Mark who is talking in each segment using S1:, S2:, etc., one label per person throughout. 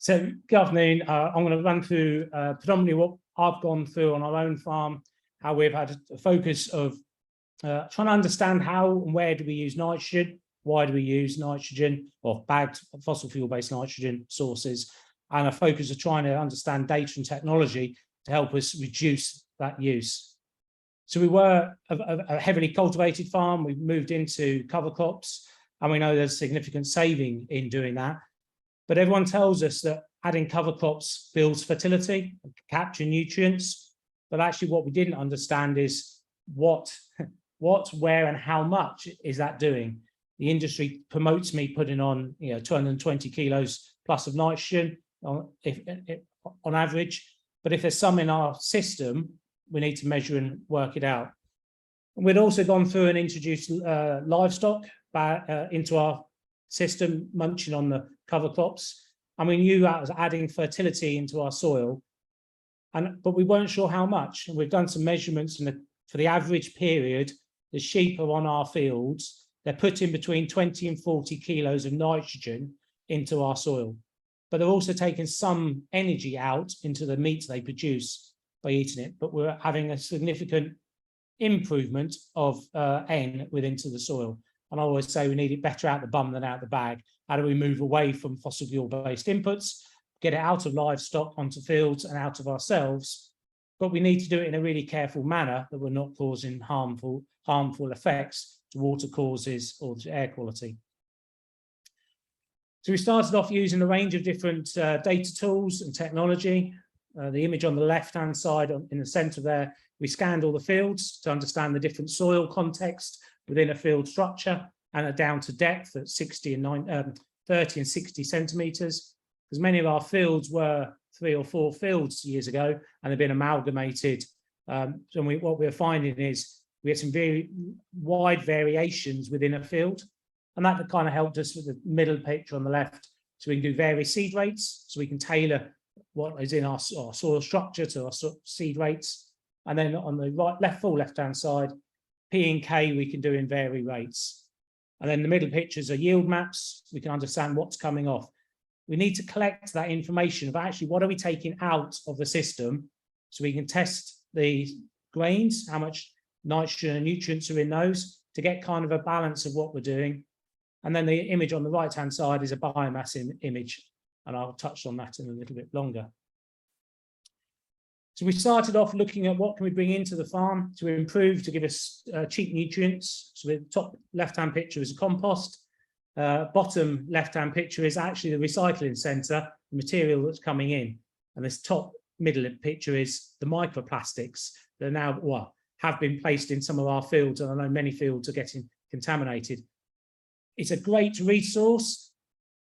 S1: So good afternoon. I'm going to run through predominantly what I've gone through on our own farm, how we've had a focus of trying to understand how and where do we use nitrogen, why do we use nitrogen or bagged fossil fuel-based nitrogen sources, and a focus of trying to understand data and technology to help us reduce that use. So we were a heavily cultivated farm. We've moved into cover crops, and we know there's significant saving in doing that. But everyone tells us that adding cover crops builds fertility, capture nutrients. But actually what we didn't understand is what, where and how much is that doing? The industry promotes me putting on 220 kilos plus of nitrogen on average. But if there's some in our system, we need to measure and work it out. And we'd also gone through and introduced livestock into our system, munching on the cover crops, and we knew that was adding fertility into our soil, but we weren't sure how much. And we've done some measurements, and for the average period, the sheep are on our fields, they're putting between 20 and 40 kilos of nitrogen into our soil, but they're also taking some energy out into the meat they produce by eating it. But we're having a significant improvement of N into the soil. And I always say we need it better out the bum than out the bag. How do we move away from fossil fuel-based inputs, get it out of livestock onto fields and out of ourselves? But we need to do it in a really careful manner that we're not causing harmful effects to water courses or to air quality. So we started off using a range of different data tools and technology. The image on the left-hand side in the centre there, we scanned all the fields to understand the different soil context within a field structure, and down to depth at 30 and 60 centimetres, because many of our fields were 3 or 4 fields years ago, and they've been amalgamated. So what we're finding is we had some very wide variations within a field, and that kind of helped us with the middle picture on the left. So we can do various seed rates, so we can tailor what is in our soil structure to our seed rates. And then on the left-hand side, P and K we can do in vary rates. And then the middle pictures are yield maps. We can understand what's coming off. We need to collect that information of actually what are we taking out of the system, so we can test the grains, how much nitrogen and nutrients are in those, to get kind of a balance of what we're doing. And then the image on the right-hand side is a biomass image, and I'll touch on that in a little bit longer. So we started off looking at what can we bring into the farm to improve, to give us cheap nutrients. So the top left-hand picture is a compost. Bottom left-hand picture is actually the recycling centre, the material that's coming in. And this top middle picture is the microplastics that are now, have been placed in some of our fields, and I know many fields are getting contaminated. It's a great resource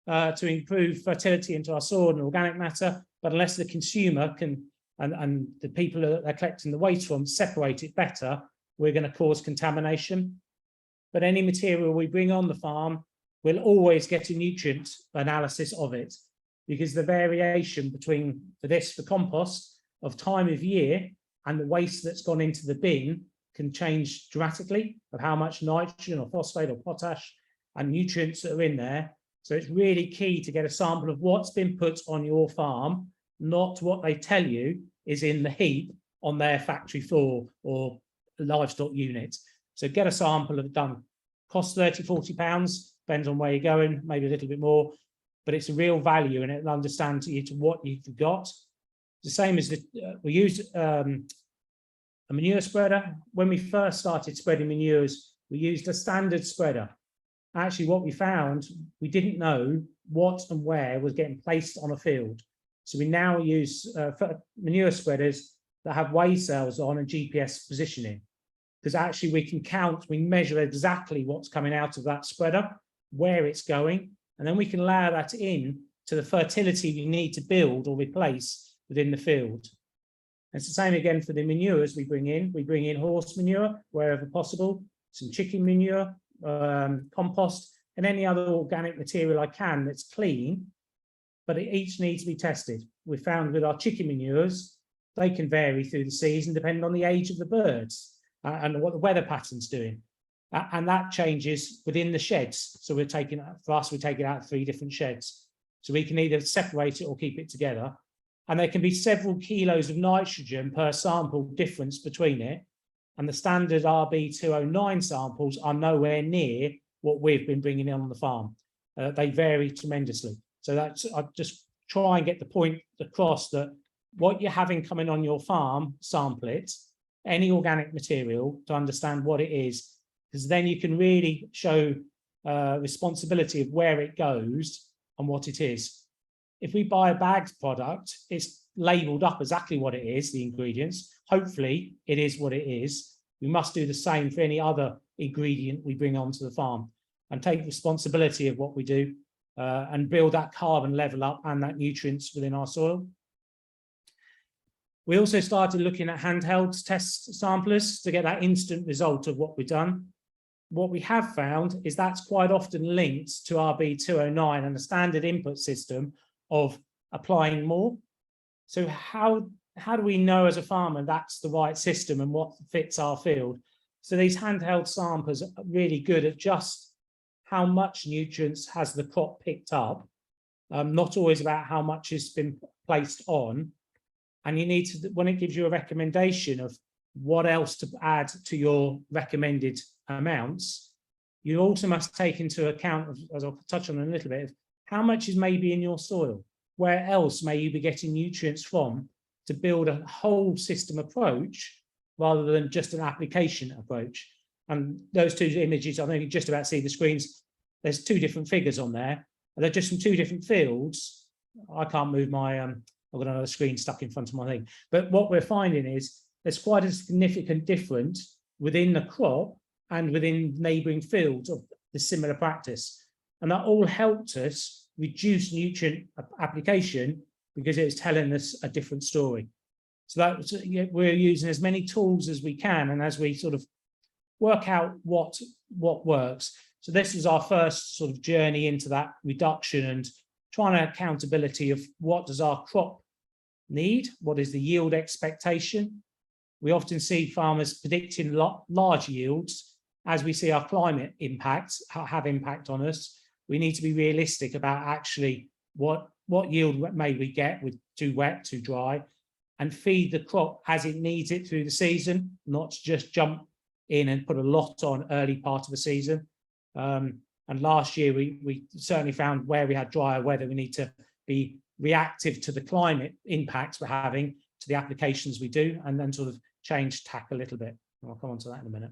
S1: to improve fertility into our soil and organic matter, but unless the consumer can and the people that they're collecting the waste from separate it better, we're going to cause contamination. But any material we bring on the farm, we'll always get a nutrient analysis of it, because the variation between for compost of time of year and the waste that's gone into the bin can change dramatically of how much nitrogen or phosphate or potash and nutrients that are in there. So it's really key to get a sample of what's been put on your farm, not what they tell you is in the heap on their factory floor or livestock unit. So get a sample of it done. Costs 30, 40 pounds, depends on where you're going, maybe a little bit more, but it's a real value and it'll understand to what you've got. The same as we used a manure spreader. When we first started spreading manures, we used a standard spreader. Actually, what we found, we didn't know what and where was getting placed on a field. So we now use manure spreaders that have weigh cells on and GPS positioning, because actually we can count, we measure exactly what's coming out of that spreader, where it's going, and then we can layer that in to the fertility we need to build or replace within the field. And it's the same again for the manures we bring in. We bring in horse manure wherever possible, some chicken manure, compost, and any other organic material I can that's clean, but it each needs to be tested. We found with our chicken manures, they can vary through the season depending on the age of the birds and what the weather pattern's doing. And that changes within the sheds. So we're taking, for us, we take it out of 3 different sheds. So we can either separate it or keep it together. And there can be several kilos of nitrogen per sample difference between it. And the standard RB209 samples are nowhere near what we've been bringing in on the farm. They vary tremendously. So I just try and get the point across that what you're having coming on your farm, sample it, any organic material, to understand what it is, because then you can really show responsibility of where it goes and what it is. If we buy a bagged product, it's labelled up exactly what it is, the ingredients. Hopefully, it is what it is. We must do the same for any other ingredient we bring onto the farm and take responsibility of what we do and build that carbon level up and that nutrients within our soil. We also started looking at handheld test samplers to get that instant result of what we've done. What we have found is that's quite often linked to RB209 and the standard input system of applying more. So how do we know as a farmer that's the right system and what fits our field? So these handheld samplers are really good at just how much nutrients has the crop picked up, not always about how much has been placed on. And you need to, when it gives you a recommendation of what else to add to your recommended amounts, you also must take into account, as I'll touch on in a little bit, how much is maybe in your soil. Where else may you be getting nutrients from to build a whole system approach rather than just an application approach? And those two images, I think you just about see the screens. There's two different figures on there. They're just from two different fields. I can't move my, I've got another screen stuck in front of my thing. But what we're finding is there's quite a significant difference within the crop and within neighbouring fields of the similar practice. And that all helped us reduce nutrient application because it was telling us a different story. So that we're using as many tools as we can, and as we sort of work out what works. So this was our first sort of journey into that reduction and trying to accountability of what does our crop need, what is the yield expectation. We often see farmers predicting large yields. As we see our climate impacts have impact on us, we need to be realistic about actually what yield may we get with too wet, too dry, and feed the crop as it needs it through the season, not just jump in and put a lot on early part of the season. And last year, we certainly found where we had drier weather, we need to be reactive to the climate impacts we're having to the applications we do, and then sort of change tack a little bit. I'll come on to that in a minute.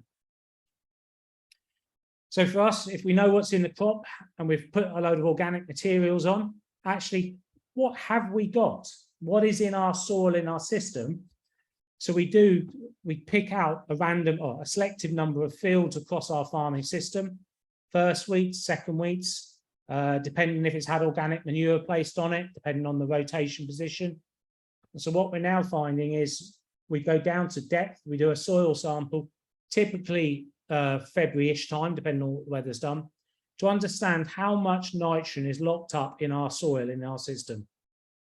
S1: So for us, if we know what's in the crop and we've put a load of organic materials on, actually, what have we got? What is in our soil, in our system? So we pick out a random or a selective number of fields across our farming system, first weeks, second weeks, depending if it's had organic manure placed on it, depending on the rotation position. And so what we're now finding is we go down to depth, we do a soil sample, typically February-ish time, depending on what the weather's done, to understand how much nitrogen is locked up in our soil, in our system.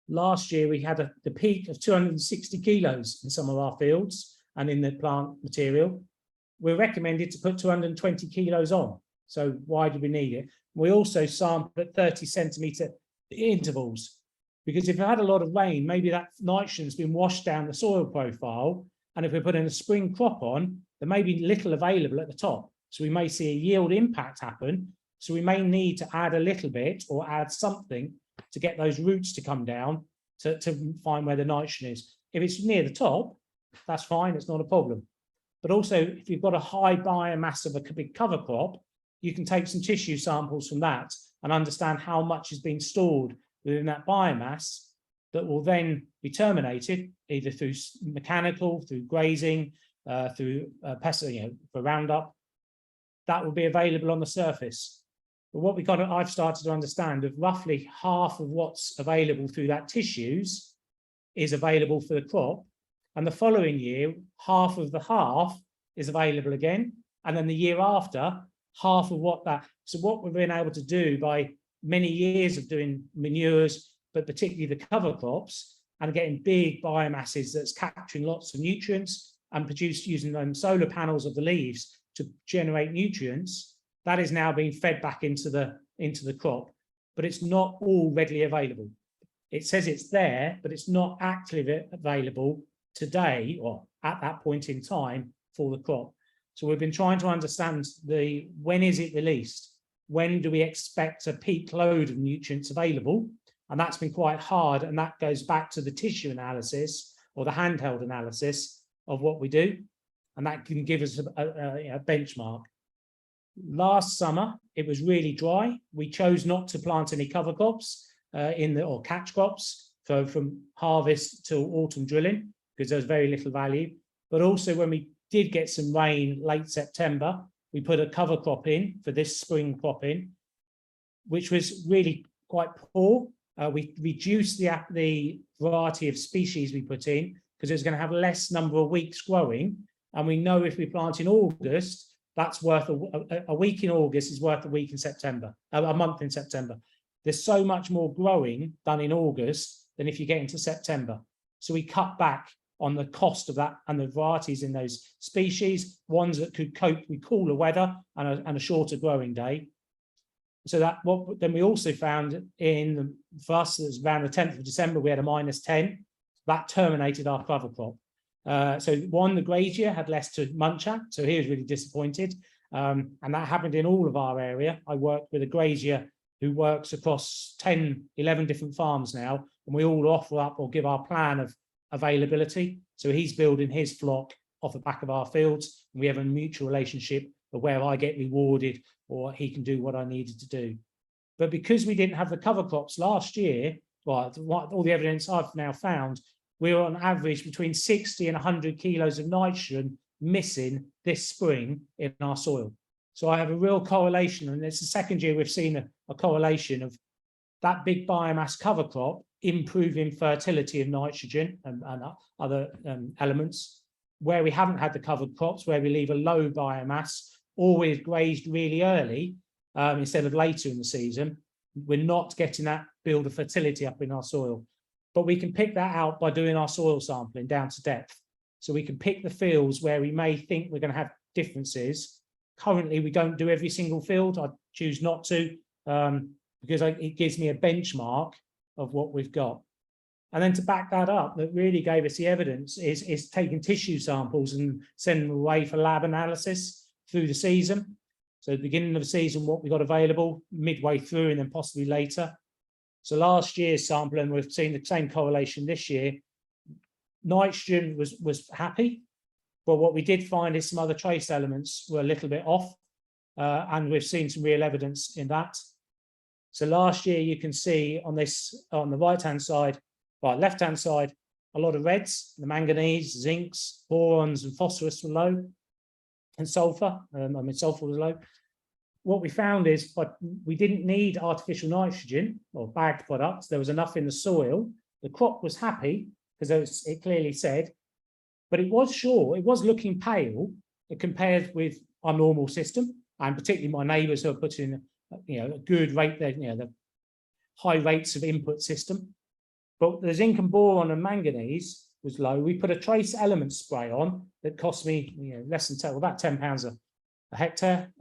S1: Last year, we had the peak of 260 kilos in some of our fields and in the plant material. We're recommended to put 220 kilos on. So why do we need it? We also sample at 30 centimetre intervals, because if we had a lot of rain, maybe that nitrogen's been washed down the soil profile. And if we're putting a spring crop on, there may be little available at the top. So we may see a yield impact happen. So we may need to add a little bit or add something to get those roots to come down to find where the nitrogen is. If it's near the top, that's fine, it's not a problem. But also, if you've got a high biomass of a big cover crop, you can take some tissue samples from that and understand how much is being stored within that biomass that will then be terminated either through mechanical, through grazing, through pest, for Roundup. That will be available on the surface. But what I've started to understand of roughly half of what's available through that tissues is available for the crop. And the following year, half of the half is available again. And then the year after, half of what that. So what we've been able to do by many years of doing manures, but particularly the cover crops, and getting big biomasses that's capturing lots of nutrients and using solar panels of the leaves to generate nutrients, that is now being fed back into the crop. but it's not all readily available. It says it's there, but it's not actively available today or at that point in time for the crop. So we've been trying to understand when is it released? When do we expect a peak load of nutrients available? And that's been quite hard. And that goes back to the tissue analysis or the handheld analysis of what we do. And that can give us a benchmark. Last summer, it was really dry. We chose not to plant any cover crops or catch crops from harvest till autumn drilling, because there's very little value. But also when we did get some rain late September, we put a cover crop in for this spring crop in, which was really quite poor. We reduced the variety of species we put in because it's going to have less number of weeks growing. And we know if we plant in August, that's worth a week in August is worth a week in September, a month in September. There's so much more growing done in August than if you get into September. So we cut back on the cost of that and the varieties in those species, ones that could cope with cooler weather and a shorter growing day. So then we also found for us, it was around the 10th of December, we had a -10. That terminated our cover crop. So the grazier had less to munch at, so he was really disappointed. And that happened in all of our area. I worked with a grazier who works across 10, 11 different farms now, and we all offer up or give our plan of availability. So he's building his flock off the back of our fields, and we have a mutual relationship of where I get rewarded or he can do what I needed to do. But because we didn't have the cover crops last year, well, all the evidence I've now found, we were on average between 60 and 100 kilos of nitrogen missing this spring in our soil. So I have a real correlation, and it's the second year we've seen a correlation of that big biomass cover crop improving fertility of nitrogen and other elements. Where we haven't had the covered crops, where we leave a low biomass, or we've grazed really early instead of later in the season, we're not getting that build of fertility up in our soil. But we can pick that out by doing our soil sampling down to depth. So we can pick the fields where we may think we're going to have differences. Currently, we don't do every single field. I choose not to because it gives me a benchmark of what we've got. And then to back that up, that really gave us the evidence is taking tissue samples and sending them away for lab analysis through the season. So at the beginning of the season, what we got available, midway through, and then possibly later. So last year's sample, and we've seen the same correlation this year, nitrogen was happy, but what we did find is some other trace elements were a little bit off, and we've seen some real evidence in that. So last year, you can see on the right-hand side, left-hand side, a lot of reds, the manganese, zincs, borons, and phosphorus were low, and sulfur. Sulfur was low. What we found is, but we didn't need artificial nitrogen or bagged products. There was enough in the soil. The crop was happy because it clearly said, but it was looking pale compared with our normal system, and particularly my neighbours who are putting, a good rate there, the high rates of input system. But the zinc and boron and manganese was low. We put a trace element spray on that cost me, less than about £10 a hectare,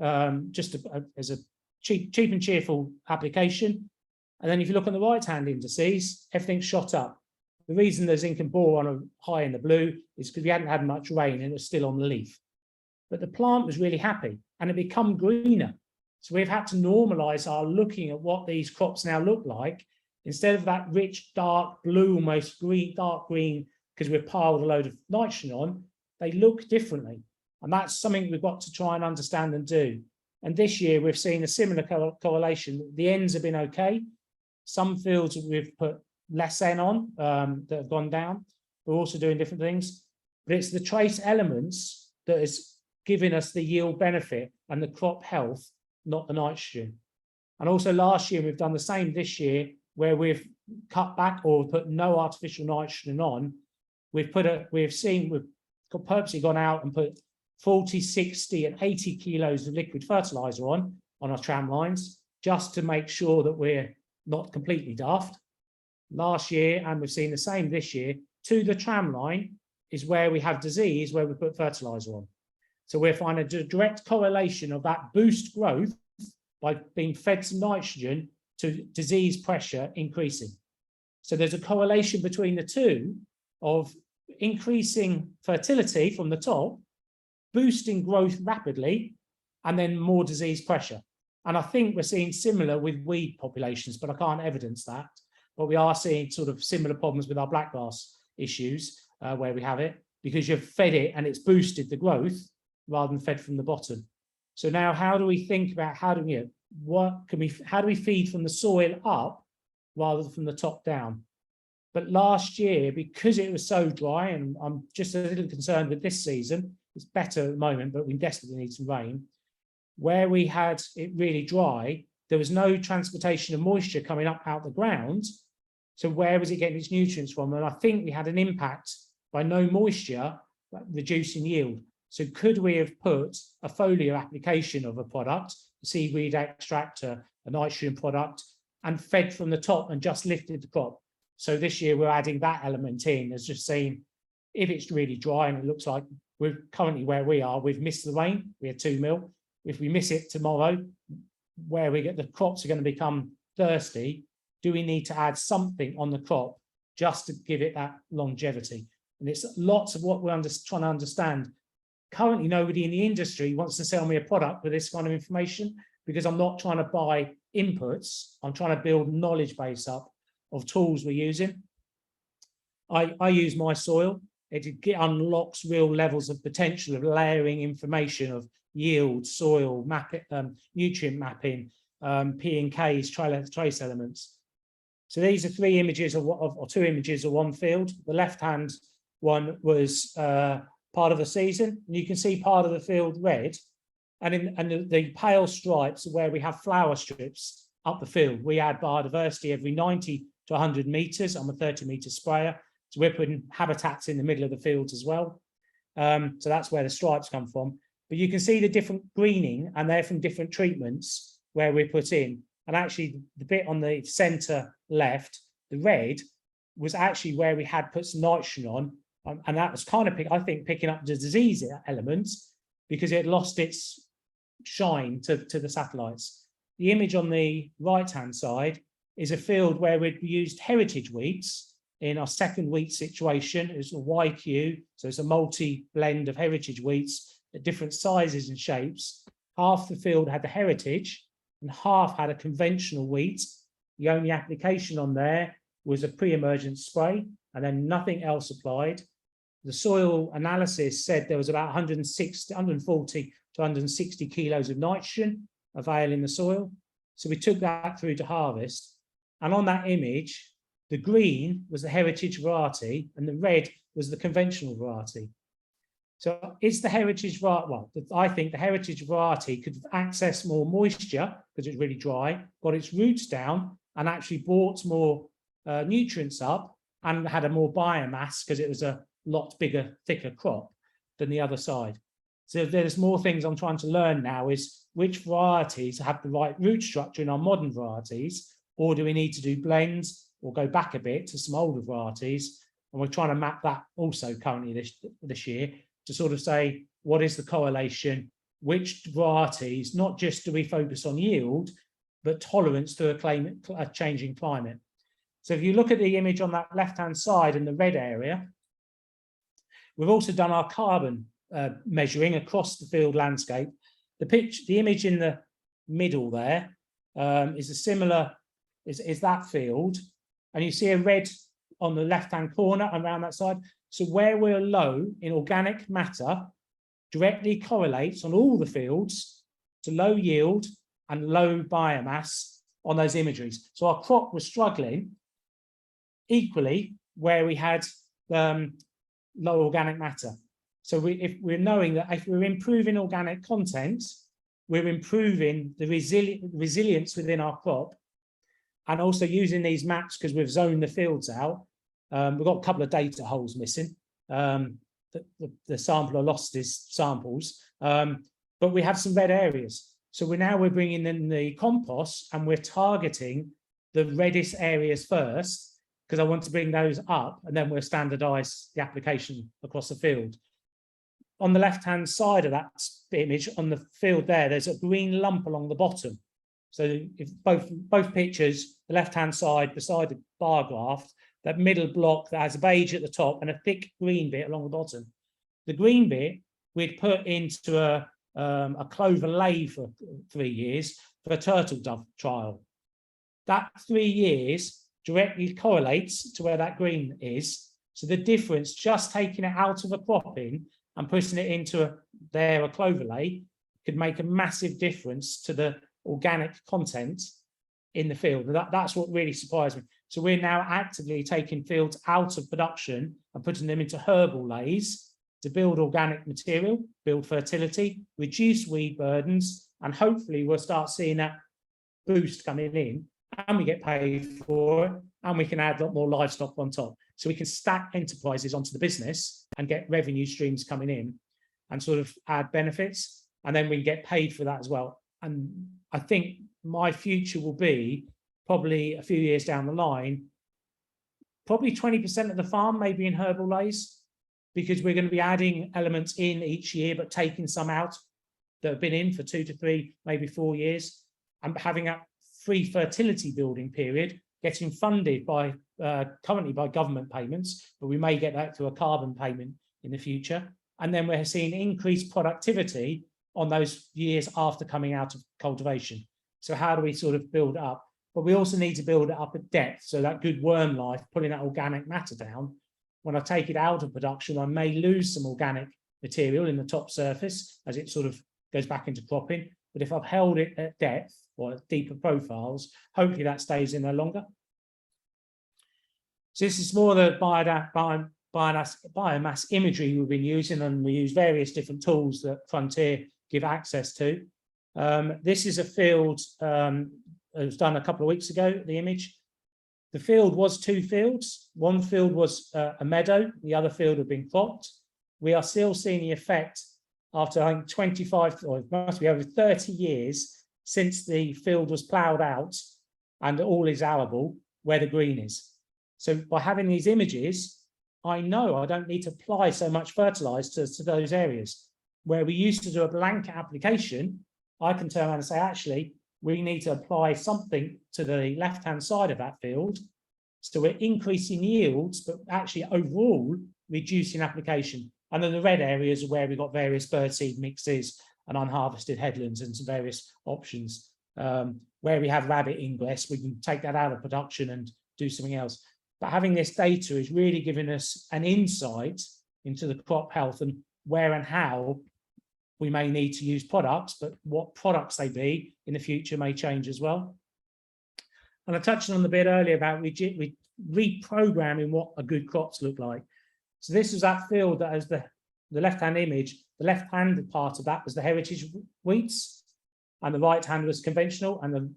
S1: just as a cheap and cheerful application. And then if you look on the right-hand indices, everything's shot up. The reason the zinc and boron are high in the blue is because we hadn't had much rain and it was still on the leaf. But the plant was really happy and it become greener. So we've had to normalize our looking at what these crops now look like. Instead of that rich, dark blue, almost green, dark green, because we've piled a load of nitrogen on, they look differently. And that's something we've got to try and understand and do. And this year, we've seen a similar correlation. The ends have been okay. Some fields we've put less N on that have gone down. We're also doing different things. But it's the trace elements that is giving us the yield benefit and the crop health, not the nitrogen. And also last year, we've done the same this year, where we've cut back or put no artificial nitrogen on. We've purposely gone out and put 40, 60 and 80 kilos of liquid fertilizer on our tram lines, just to make sure that we're not completely daft. Last year, and we've seen the same this year, to the tram line is where we have disease, where we put fertilizer on. So we're finding a direct correlation of that boost growth by being fed some nitrogen to disease pressure increasing. So there's a correlation between the two of increasing fertility from the top, boosting growth rapidly, and then more disease pressure. And I think we're seeing similar with weed populations, but I can't evidence that. But we are seeing sort of similar problems with our blackgrass issues where we have it, because you've fed it and it's boosted the growth rather than fed from the bottom. So now how do we think about how do we feed from the soil up rather than from the top down? But last year, because it was so dry, and I'm just a little concerned with this season, it's better at the moment, but we desperately need some rain. Where we had it really dry, there was no transportation of moisture coming up out the ground. So where was it getting its nutrients from? And I think we had an impact by no moisture, reducing yield. So could we have put a foliar application of a product, a seaweed extract, a nitrogen product, and fed from the top and just lifted the crop? So this year we're adding that element in as just saying, if it's really dry and it looks like we're currently where we are, we've missed the rain, we had 2 mil. If we miss it tomorrow, where we get the crops are going to become thirsty, do we need to add something on the crop just to give it that longevity? And it's lots of what we're trying to understand. Currently, nobody in the industry wants to sell me a product with this kind of information, because I'm not trying to buy inputs. I'm trying to build knowledge base up of tools we're using. I use My Soil. It unlocks real levels of potential of layering information of yield, soil, nutrient mapping, P and Ks, trace elements. So these are 3 images or 2 images of one field. The left-hand one was part of the season, and you can see part of the field red, and the pale stripes are where we have flower strips up the field. We add biodiversity every 90 to 100 meters. I'm a 30-meter sprayer, so we're putting habitats in the middle of the fields as well. So that's where the stripes come from. But you can see the different greening, and they're from different treatments where we put in. And actually, the bit on the center left, the red, was actually where we had put some nitrogen on. And that was kind of, I think, picking up the disease elements because it lost its shine to the satellites. The image on the right-hand side is a field where we'd used heritage wheats in our second wheat situation. It's a YQ, so it's a multi-blend of heritage wheats at different sizes and shapes. Half the field had the heritage and half had a conventional wheat. The only application on there was a pre-emergent spray, and then nothing else applied. The soil analysis said there was about 140 to 160 kilos of nitrogen available in the soil. So we took that through to harvest. And on that image, the green was the heritage variety and the red was the conventional variety. So it's the heritage variety. Well, I think the heritage variety could access more moisture because it's really dry, got its roots down, and actually brought more nutrients up and had a more biomass because it was a lot bigger, thicker crop than the other side. So there's more things I'm trying to learn now, is which varieties have the right root structure in our modern varieties, or do we need to do blends or go back a bit to some older varieties? And we're trying to map that also currently this year to sort of say, what is the correlation? Which varieties, not just do we focus on yield, but tolerance to a changing climate. So if you look at the image on that left-hand side in the red area, we've also done our carbon measuring across the field landscape. The image in the middle there is a similar, is that field, and you see a red on the left-hand corner around that side. So where we're low in organic matter directly correlates on all the fields to low yield and low biomass on those imageries. So our crop was struggling equally where we had low organic matter. So if we're knowing that if we're improving organic content, we're improving the resilience within our crop, and also using these maps because we've zoned the fields out. We've got a couple of data holes missing. The sampler lost his samples, but we have some red areas. So we're bringing in the compost and we're targeting the reddest areas first, because I want to bring those up, and then we'll standardize the application across the field. On the left-hand side of that image, on the field there's a green lump along the bottom. So if both pictures, the left-hand side beside the bar graph, that middle block that has a beige at the top and a thick green bit along the bottom. The green bit we'd put into a clover lay for 3 years for a turtle dove trial. That 3 years directly correlates to where that green is. So the difference, just taking it out of a cropping and putting it into a clover lay, could make a massive difference to the organic content in the field. That's what really surprised me. So we're now actively taking fields out of production and putting them into herbal lays to build organic material, build fertility, reduce weed burdens, and hopefully we'll start seeing that boost coming in, and we get paid for it, and we can add a lot more livestock on top. So we can stack enterprises onto the business and get revenue streams coming in and sort of add benefits, and then we can get paid for that as well. And I think my future will be probably a few years down the line, probably 20% of the farm may be in herbal lays, because we're going to be adding elements in each year, but taking some out that have been in for 2 to 3, maybe 4 years, and having a free fertility building period, getting funded by currently by government payments, but we may get that through a carbon payment in the future. And then we're seeing increased productivity on those years after coming out of cultivation. So how do we sort of build up? But we also need to build it up at depth. So that good worm life, putting that organic matter down. When I take it out of production, I may lose some organic material in the top surface as it sort of goes back into cropping. But if I've held it at depth or at deeper profiles, hopefully that stays in there longer. So this is more the biomass imagery we've been using, and we use various different tools that Frontier give access to. This is a field it was done a couple of weeks ago, the image. The field was 2 fields. One field was a meadow, the other field had been cropped. We are still seeing the effect after, I think, 25, or it must be over 30 years since the field was ploughed out and all is arable, where the green is. So by having these images, I know I don't need to apply so much fertilizer to those areas. Where we used to do a blanket application, I can turn around and say, actually, we need to apply something to the left-hand side of that field. So we're increasing yields, but actually overall reducing application. And then the red areas are where we've got various birdseed mixes and unharvested headlands and some various options. Where we have rabbit ingress, we can take that out of production and do something else. But having this data is really giving us an insight into the crop health and where and how we may need to use products, but what products they be in the future may change as well. And I touched on a bit earlier about reprogramming what a good crops look like. So this is that field that has the left-hand image. The left-hand part of that was the heritage wheats, and the right-hand was conventional. And the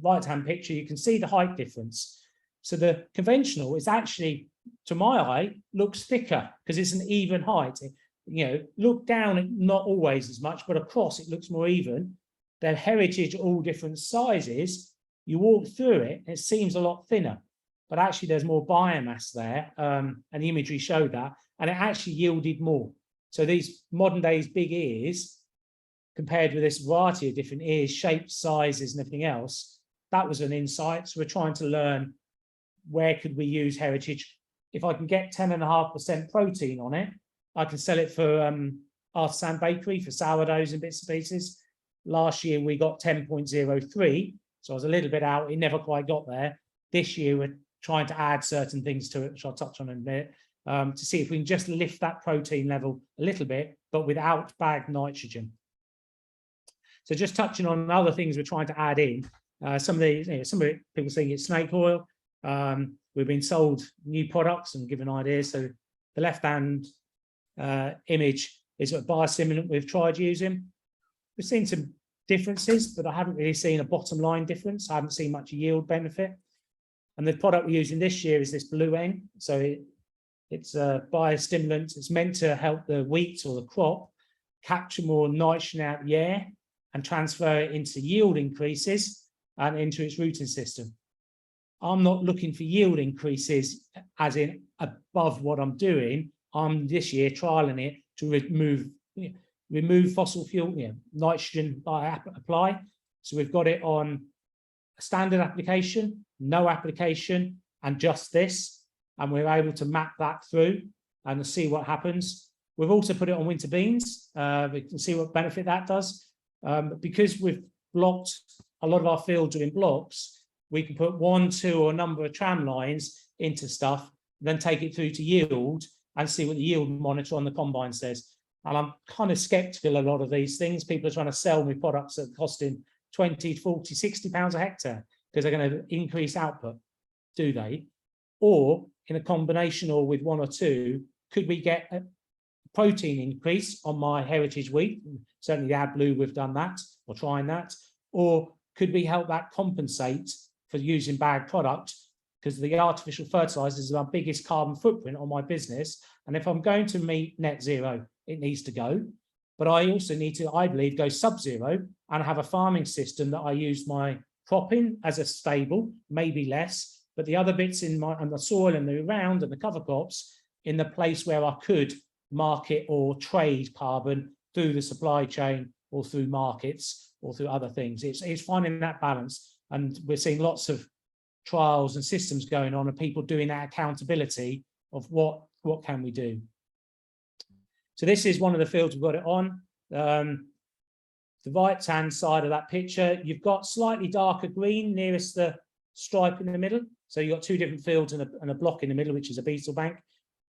S1: right-hand picture, you can see the height difference. So the conventional is actually, to my eye, looks thicker because it's an even height. You know, look down, not always as much, but across it looks more even. They're heritage, all different sizes. You walk through it, and it seems a lot thinner, but actually there's more biomass there, and the imagery showed that, and it actually yielded more. So these modern days big ears, compared with this variety of different ears, shapes, sizes, and everything else, that was an insight. So we're trying to learn, where could we use heritage? If I can get 10.5% protein on it, I can sell it for Artisan Bakery for sourdoughs and bits and pieces. Last year we got 10.03, so I was a little bit out. It never quite got there. This year we're trying to add certain things to it, which I'll touch on in a minute, to see if we can just lift that protein level a little bit, but without bagged nitrogen. So just touching on other things we're trying to add in. Some of it, people think it's snake oil. We've been sold new products and given ideas. So the left-hand image is a biostimulant we've tried using. We've seen some differences, but I haven't really seen a bottom line difference. I haven't seen much yield benefit. And the product we're using this year is this Blue N. So it's a biostimulant. It's meant to help the wheat or the crop capture more nitrogen out of the air and transfer it into yield increases and into its rooting system. I'm not looking for yield increases as in above what I'm doing. I'm this year trialing it to remove fossil fuel, nitrogen by apply. So we've got it on standard application, no application, and just this. And we're able to map that through and see what happens. We've also put it on winter beans. We can see what benefit that does. Because we've blocked, a lot of our fields are in blocks, we can put 1, 2, or a number of tram lines into stuff, then take it through to yield and see what the yield monitor on the combine says. And I'm kind of skeptical a lot of these things. People are trying to sell me products that are costing 20, 40, 60 pounds a hectare because they're going to increase output. Do they? Or in a combination or with 1 or 2, could we get a protein increase on my heritage wheat? Certainly the AdBlue, we've done that or trying that. Or could we help that compensate for using bad product? Because the artificial fertilizers are our biggest carbon footprint on my business. And if I'm going to meet net zero, it needs to go. But I also need to, I believe, go sub-zero and have a farming system that I use my cropping as a stable, maybe less, but the other bits in my, and the soil and the around and the cover crops in the place where I could market or trade carbon through the supply chain or through markets or through other things. It's finding that balance. And we're seeing lots of trials and systems going on and people doing that accountability of what can we do. So this is one of the fields we've got it on. The right-hand side of that picture, you've got slightly darker green nearest the stripe in the middle. So you've got 2 different fields and a block in the middle, which is a beetle bank.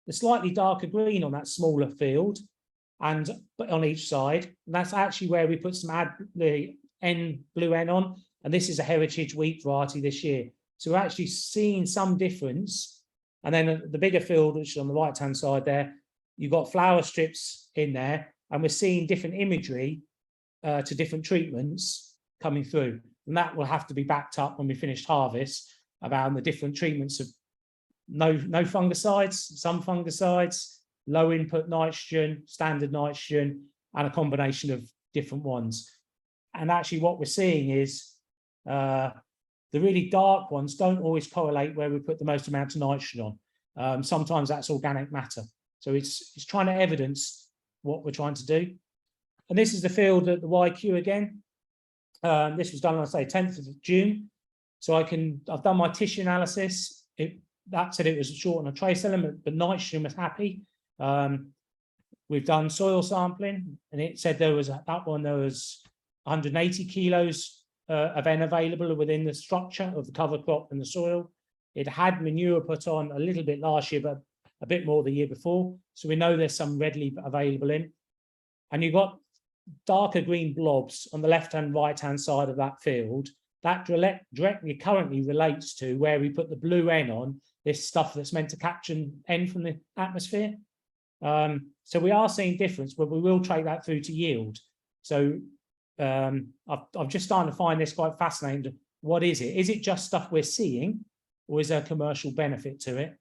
S1: The slightly darker green on that smaller field and on each side, and that's actually where we put some the blue N on, and this is a heritage wheat variety this year. So we're actually seeing some difference. And then the bigger field, which is on the right-hand side there, you've got flower strips in there, and we're seeing different imagery to different treatments coming through. And that will have to be backed up when we finish harvest about the different treatments of no fungicides, some fungicides, low input nitrogen, standard nitrogen, and a combination of different ones. And actually what we're seeing is the really dark ones don't always correlate where we put the most amount of nitrogen on. Sometimes that's organic matter. So it's trying to evidence what we're trying to do. And this is the field at the YQ again. This was done on, say, 10th of June. So I've done my tissue analysis. That said it was short on a trace element, but nitrogen was happy. We've done soil sampling, and it said there was 180 kilos of N available within the structure of the cover crop and the soil. It had manure put on a little bit last year, but a bit more the year before. So we know there's some readily available in. And you've got darker green blobs on the left and right hand side of that field. That directly currently relates to where we put the blue N on, this stuff that's meant to capture N from the atmosphere. So we are seeing difference, but we will take that through to yield. So I'm just starting to find this quite fascinating. What is it? Is it just stuff we're seeing, or is there a commercial benefit to it?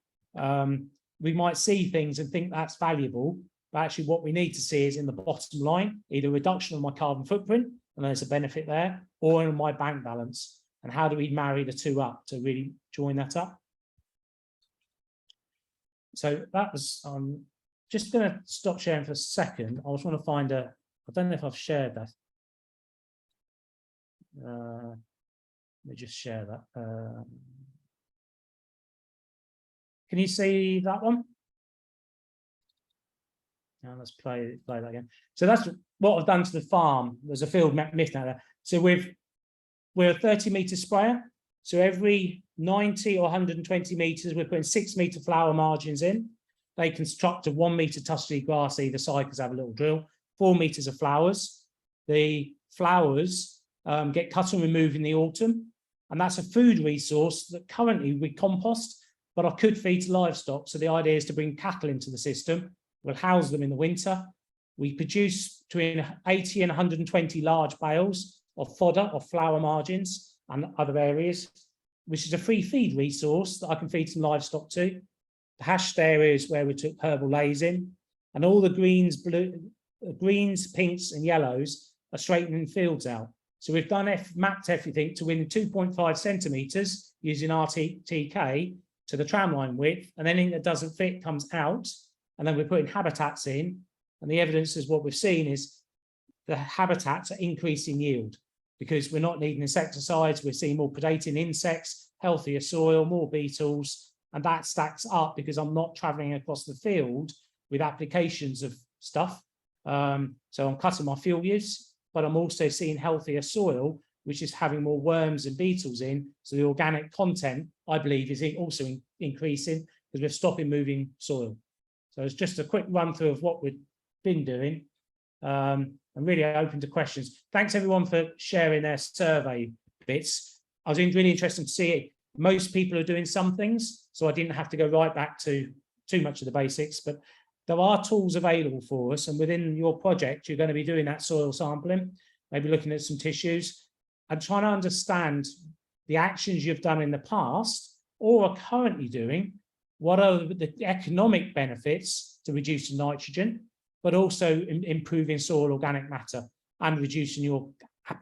S1: We might see things and think that's valuable, but actually what we need to see is in the bottom line, either reduction of my carbon footprint, and there's a benefit there, or in my bank balance. And how do we marry the two up to really join that up? So that was, just going to stop sharing for a second. I just want to find I don't know if I've shared that. Let me just share that. Can you see that one? Now let's play that again. So that's what I've done to the farm. There's a field myth now there. So we're a 30-meter sprayer. So every 90 or 120 meters, we're putting 6-meter flower margins in. They construct a 1-meter tussocky grass either side because I have a little drill. 4 meters of flowers. The flowers get cut and removed in the autumn, and that's a food resource that currently we compost, but I could feed to livestock. So the idea is to bring cattle into the system. We'll house them in the winter. We produce between 80 and 120 large bales of fodder or flower margins and other areas, which is a free feed resource that I can feed some livestock to. The hashed areas where we took herbal lays in, and all the greens, pinks and yellows are straightening fields out. So we've mapped everything to within 2.5 centimeters using RTK to the tramline width, and anything that doesn't fit comes out. And then we're putting habitats in, and the evidence is what we've seen is the habitats are increasing yield. because we're not needing insecticides, we're seeing more predating insects, healthier soil, more beetles, and that stacks up because I'm not traveling across the field with applications of stuff. So I'm cutting my fuel use, but I'm also seeing healthier soil, which is having more worms and beetles in. So the organic content, I believe, is also increasing because we're stopping moving soil. So it's just a quick run through of what we've been doing. I'm really open to questions. Thanks everyone for sharing their survey bits. I was really interested to see it. Most people are doing some things, so I didn't have to go right back to too much of the basics, but there are tools available for us. And within your project, you're going to be doing that soil sampling, maybe looking at some tissues and trying to understand the actions you've done in the past or are currently doing. What are the economic benefits to reducing nitrogen, but also improving soil organic matter and reducing your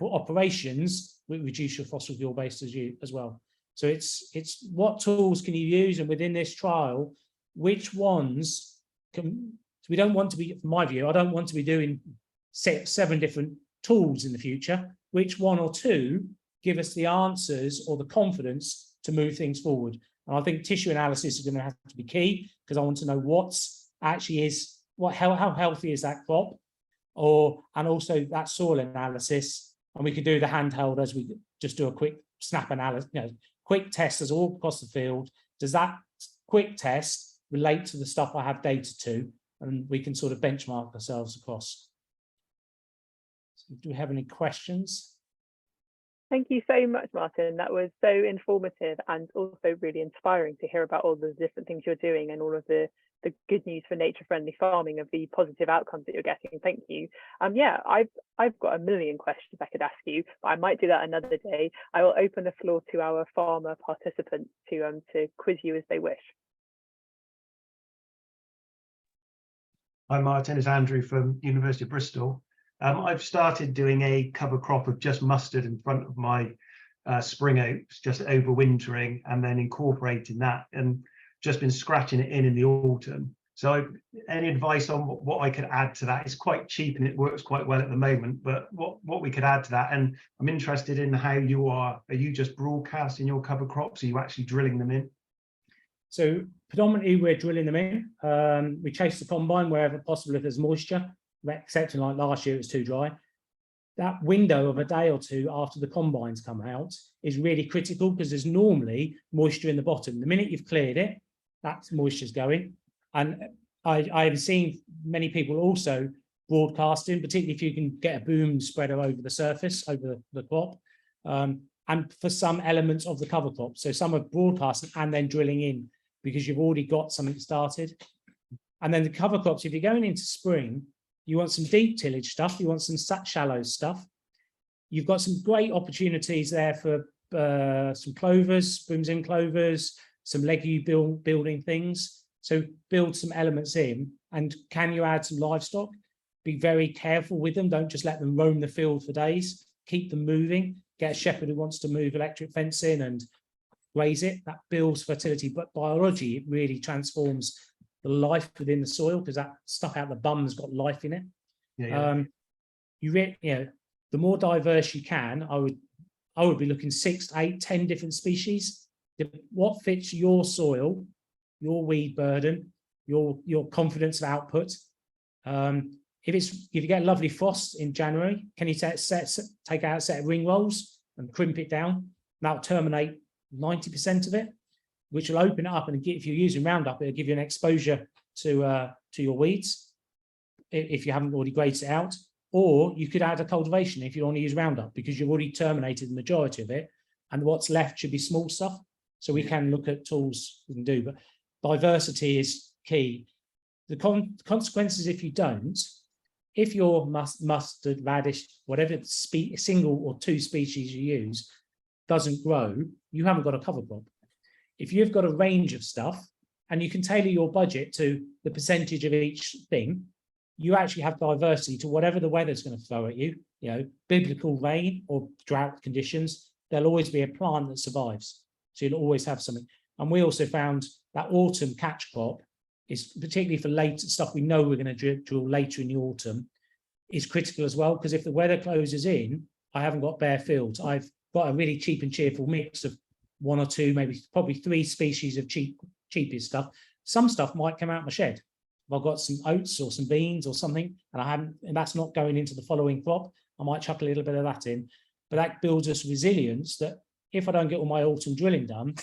S1: operations, which reduce your fossil fuel waste as well. So it's what tools can you use, and within this trial, which ones can, so we don't want to be, from my view, I don't want to be doing 7 different tools in the future. Which 1 or 2 give us the answers or the confidence to move things forward? And I think tissue analysis is going to have to be key, because I want to know what's actually is, how healthy is that crop, and also that soil analysis. And we could do the handheld as we just do a quick snap analysis, quick test as all across the field. Does that quick test relate to the stuff I have data to? And we can sort of benchmark ourselves across. So do we have any questions?
S2: Thank you so much, Martin. That was so informative and also really inspiring to hear about all the different things you're doing and all of the good news for nature-friendly farming, of the positive outcomes that you're getting. Thank you. Yeah, I've got a million questions I could ask you, but I might do that another day. I will open the floor to our farmer participants to quiz you as they wish.
S3: Hi, Martin. It's Andrew from University of Bristol. I've started doing a cover crop of just mustard in front of my spring oats, just overwintering and then incorporating that, and just been scratching it in the autumn. So any advice on what I could add to that? It's quite cheap and it works quite well at the moment, but what we could add to that? And I'm interested in how are you just broadcasting your cover crops? Are you actually drilling them in?
S1: So predominantly we're drilling them in. We chase the combine wherever possible if there's moisture, except like last year it was too dry. That window of a day or 2 after the combines come out is really critical, because there's normally moisture in the bottom. The minute you've cleared it, that moisture's going. And I've seen many people also broadcasting, particularly if you can get a boom spreader over the surface, over the crop, and for some elements of the cover crop. So some are broadcasting and then drilling in, because you've already got something started. And then the cover crops, if you're going into spring, you want some deep tillage stuff, you want some shallow stuff. You've got some great opportunities there for some clovers, brooms in clovers, some legume building things. So build some elements in, and can you add some livestock? Be very careful with them. Don't just let them roam the field for days. Keep them moving. Get a shepherd who wants to move electric fence in and graze it. That builds fertility. But biology, it really transforms the life within the soil, because that stuff out the bum has got life in it. Yeah. The more diverse you can, I would be looking 6 to 8, 10 different species. What fits your soil, your weed burden, your confidence of output. If you get lovely frost in January, can you take out a set of ring rolls and crimp it down? That'll terminate 90% of it, which will open it up, and if you're using Roundup, it'll give you an exposure to your weeds if you haven't already grazed it out. Or you could add a cultivation if you want to use Roundup, because you've already terminated the majority of it, and what's left should be small stuff. So we can look at tools we can do, but diversity is key. The consequences if you don't, if your mustard, radish, whatever single or 2 species you use doesn't grow, you haven't got a cover crop. If you've got a range of stuff and you can tailor your budget to the percentage of each thing, you actually have diversity to whatever the weather's going to throw at you. Biblical rain or drought conditions, there'll always be a plant that survives. So you'll always have something. And we also found that autumn catch crop is, particularly for late stuff we know we're going to drill later in the autumn, is critical as well, because if the weather closes in, I haven't got bare fields. I've got a really cheap and cheerful mix of one or two, maybe probably 3 species of cheapest stuff. Some stuff might come out my shed. If I've got some oats or some beans or something, and that's not going into the following crop, I might chuck a little bit of that in. But that builds us resilience that if I don't get all my autumn drilling done,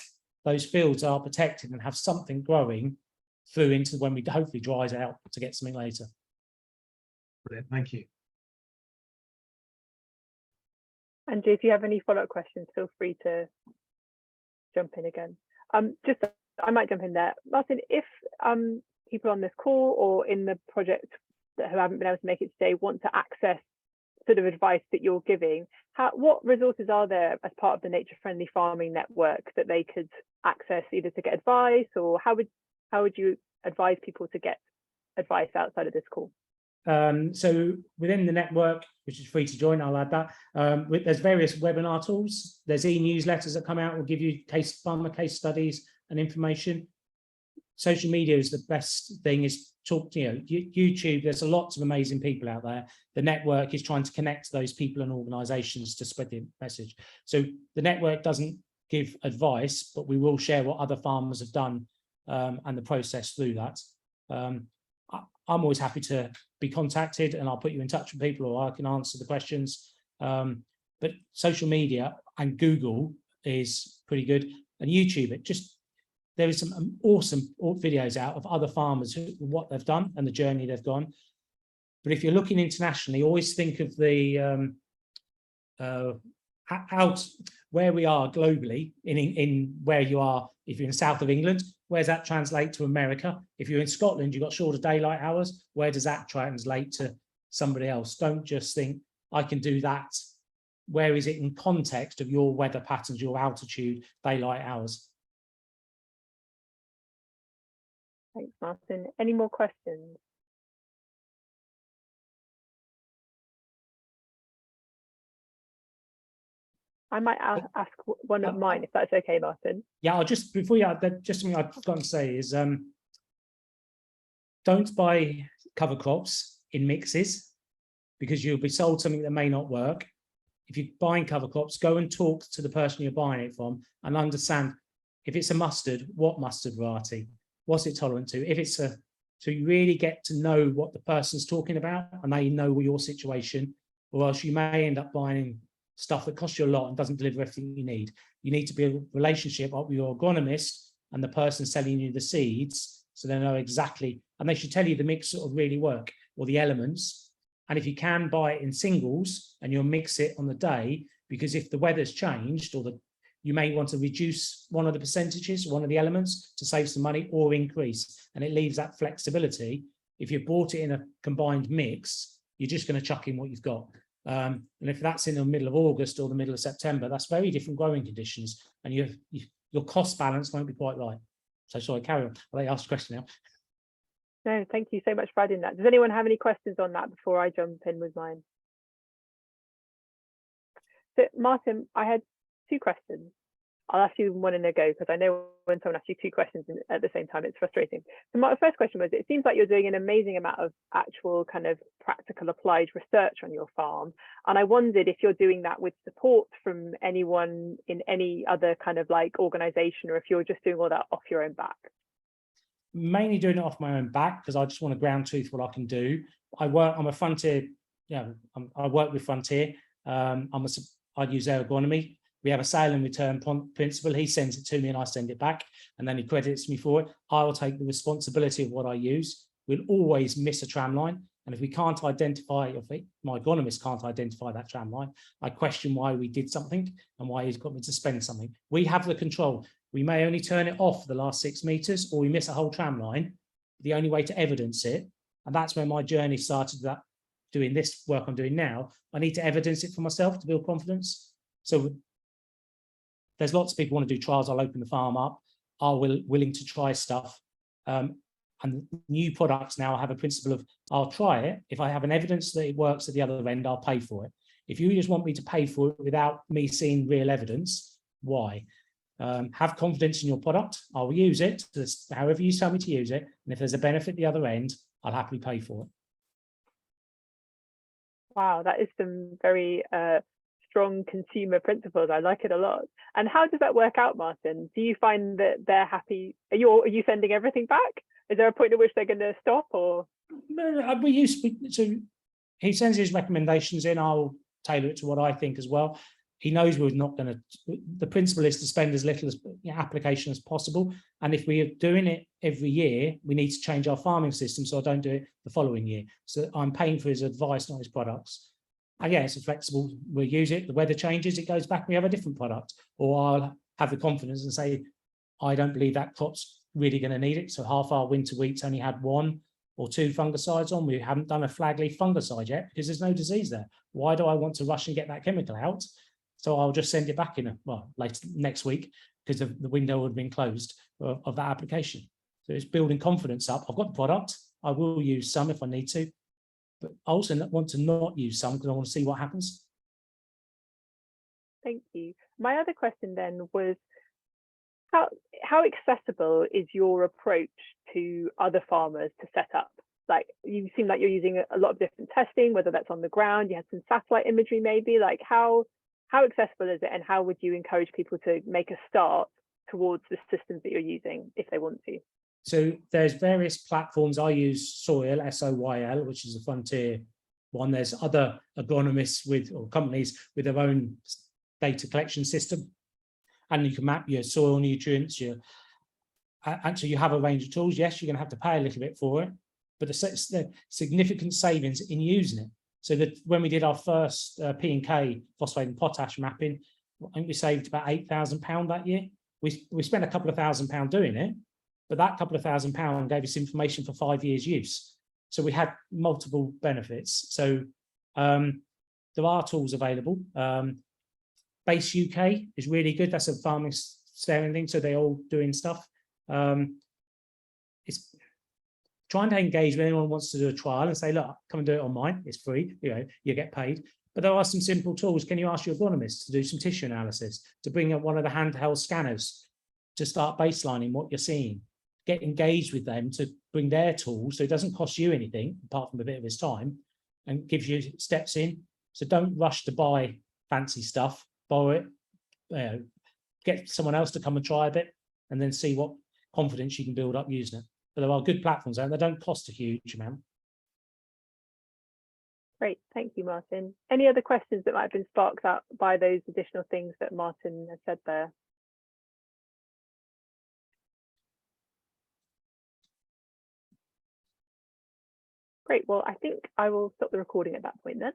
S1: those fields are protected and have something growing through into when we hopefully dries out to get something later.
S3: Brilliant, thank you.
S2: Andrew, if you have any follow-up questions, feel free to jump in again. I might jump in there. Martin, if people on this call or in the project that haven't been able to make it today want to access sort of advice that you're giving, what resources are there as part of the Nature Friendly Farming Network that they could access, either to get advice, or how would you advise people to get advice outside of this call?
S1: So within the network, which is free to join, I'll add that, there's various webinar tools. There's e-newsletters that come out will give you farmer case studies and information. Social media is the best thing, is YouTube. There's lots of amazing people out there. The network is trying to connect those people and organizations to spread the message. So the network doesn't give advice, but we will share what other farmers have done and the process through that. I'm always happy to be contacted, and I'll put you in touch with people, or I can answer the questions. But social media and Google is pretty good, and YouTube. There is some awesome videos out of other farmers, what they've done and the journey they've gone. But if you're looking internationally, always think of the out where we are globally, in where you are. If you're in the south of England, where does that translate to America? If you're in Scotland, you've got shorter daylight hours. Where does that translate to somebody else? Don't just think, I can do that. Where is it in context of your weather patterns, your altitude, daylight hours?
S2: Thanks, Martin. Any more questions? I might ask one of mine, if that's okay, Martin.
S1: Yeah, I'll just, before you add that, just something I've got to say is, don't buy cover crops in mixes, because you'll be sold something that may not work. If you're buying cover crops, go and talk to the person you're buying it from and understand, if it's a mustard, what mustard variety? What's it tolerant to? If it's so you really get to know what the person's talking about and they know your situation, or else you may end up buying stuff that costs you a lot and doesn't deliver everything you need. You need to be a relationship with your agronomist and the person selling you the seeds, so they know exactly, and they should tell you the mix sort of really work, or the elements. And if you can buy it in singles and you'll mix it on the day, because if the weather's changed, or you may want to reduce one of the percentages, one of the elements, to save some money, or increase, and it leaves that flexibility. If you bought it in a combined mix, you're just going to chuck in what you've got. And if that's in the middle of August or the middle of September, that's very different growing conditions, and your cost balance won't be quite right. So sorry, carry on. I'll let you ask the question now.
S2: No, thank you so much for adding that. Does anyone have any questions on that before I jump in with mine? So Martin, I had 2 questions. I'll ask you one in a go, because I know when someone asks you 2 questions at the same time, it's frustrating. So my first question was, it seems like you're doing an amazing amount of actual kind of practical applied research on your farm. And I wondered if you're doing that with support from anyone in any other kind of like organization, or if you're just doing all that off your own back.
S1: Mainly doing it off my own back, because I just want to ground truth what I can do. I'm a Frontier, I work with Frontier. I use their agronomy. We have a sale and return principle. He sends it to me and I send it back, and then he credits me for it. I will take the responsibility of what I use. We'll always miss a tram line. And if we can't identify, if my agronomist can't identify that tram line, I question why we did something and why he's got me to spend something. We have the control. We may only turn it off the last 6 meters, or we miss a whole tram line. The only way to evidence it, and that's where my journey started, that doing this work I'm doing now, I need to evidence it for myself to build confidence. So there's lots of people want to do trials. I'll open the farm up, are willing to try stuff. And new products now have a principle of, I'll try it. If I have an evidence that it works at the other end, I'll pay for it. If you just want me to pay for it without me seeing real evidence, why? Have confidence in your product. I'll use it however you tell me to use it. And if there's a benefit at the other end, I'll happily pay for it.
S2: Wow, that is some very strong consumer principles. I like it a lot. And how does that work out, Martin? Do you find that they're happy? Are you sending everything back? Is there a point at which they're going to stop, or?
S1: No, we used to. He sends his recommendations in. I'll tailor it to what I think as well. He knows we're not going to. The principle is to spend as little as application as possible. And if we are doing it every year, we need to change our farming system so I don't do it the following year. So I'm paying for his advice, not his products. And yeah, it's flexible. We'll use it. The weather changes, it goes back. We have a different product, or I'll have the confidence and say, I don't believe that crop's really going to need it. So half our winter wheat's only had 1 or 2 fungicides on. We haven't done a flag leaf fungicide yet because there's no disease there. Why do I want to rush and get that chemical out? So I'll just send it back in later next week because the window would have been closed of that application. So it's building confidence up. I've got the product. I will use some if I need to, but I also want to not use some because I want to see what happens.
S2: Thank you. My other question then was, how accessible is your approach to other farmers to set up? Like, you seem like you're using a lot of different testing, whether that's on the ground, you had some satellite imagery maybe, like how accessible is it, and how would you encourage people to make a start towards the systems that you're using if they want to?
S1: So there's various platforms. I use Soil, SOYL, which is a Frontier one. There's other agronomists or companies with their own data collection system. And you can map your soil nutrients. Actually, you have a range of tools. Yes, you're going to have to pay a little bit for it, but the significant savings in using it. So that when we did our first P&K phosphate and potash mapping, I think we saved about £8,000 that year. We spent a couple of £1,000 doing it, but that couple of £1,000 gave us information for 5 years use. So we had multiple benefits. So there are tools available. Base UK is really good. That's a farming staring thing. So they're all doing stuff. It's trying to engage when anyone wants to do a trial and say, look, come and do it on mine. It's free. You get paid. But there are some simple tools. Can you ask your agronomist to do some tissue analysis, to bring up one of the handheld scanners to start baselining what you're seeing? Get engaged with them to bring their tools so it doesn't cost you anything apart from a bit of his time and gives you steps in. So don't rush to buy fancy stuff. Borrow it, get someone else to come and try a bit, and then see what confidence you can build up using it. But there are good platforms out there. They don't cost a huge amount.
S2: Great, thank you, Martin. Any other questions that might have been sparked up by those additional things that Martin has said there? Great, well, I think I will stop the recording at that point then.